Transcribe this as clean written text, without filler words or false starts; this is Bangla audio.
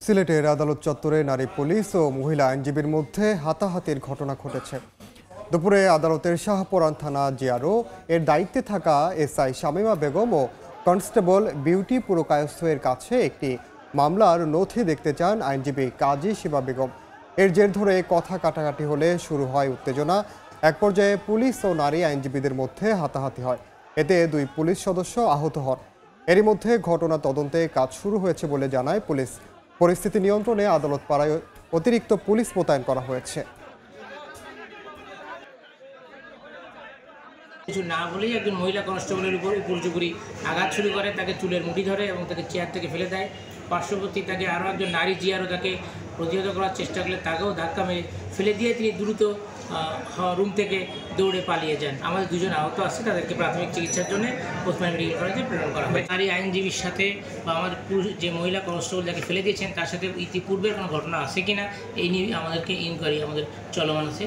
সিলেটের আদালত চত্বরে নারী পুলিশ ও মহিলা আইনজীবীর মধ্যে হাতাহাতির ঘটনা ঘটেছে। দুপুরে আদালতের শাহপরান থানা জিআরও এর দায়িত্বে থাকা এসআই শামীমা বেগম ও কনস্টেবল বিউটি পুরকায়স্থ এর কাছে একটি মামলার নথি দেখতে চান আইনজীবী কাজী শিবা বেগম। এর জের ধরে কথা কাটাকাটি হলে শুরু হয় উত্তেজনা। এক পর্যায়ে পুলিশ ও নারী আইনজীবীদের মধ্যে হাতাহাতি হয়। এতে দুই পুলিশ সদস্য আহত হন। এরই মধ্যে ঘটনা তদন্তে কাজ শুরু হয়েছে বলে জানায় পুলিশ। পরিস্থিতি নিয়ন্ত্রণে আদালত পাড়ায় অতিরিক্ত পুলিশ মোতায়েন করা হয়েছে। কিছু না বলেই একজন মহিলা কনস্টেবলের উপর উপর্যুপরি আঘাত শুরু করে, তাকে চুলের মুঠি ধরে এবং তাকে চেয়ার থেকে ফেলে দেয়। পার্শ্ববর্তী তাকে আরও একজন নারী জিআরও তাকে প্রতিহত করার চেষ্টা করলে তাকেও ধাক্কা মেরে ফেলে দিয়ে তিনি দ্রুত রুম থেকে দৌড়ে পালিয়ে যান। আমাদের দুজন আহত আছে, তাদেরকে প্রাথমিক চিকিৎসার জন্য ওসমানী মেডিকেল কলেজে প্রেরণ করা হয়। নারী আইনজীবীর সাথে বা আমাদের যে মহিলা কনস্টেবল যাকে ফেলে দিয়েছেন তার সাথে ইতিপূর্বের কোনো ঘটনা আছে কিনা এই নিয়ে আমাদেরকে ইনকোয়ারি আমাদের চলমান আছে।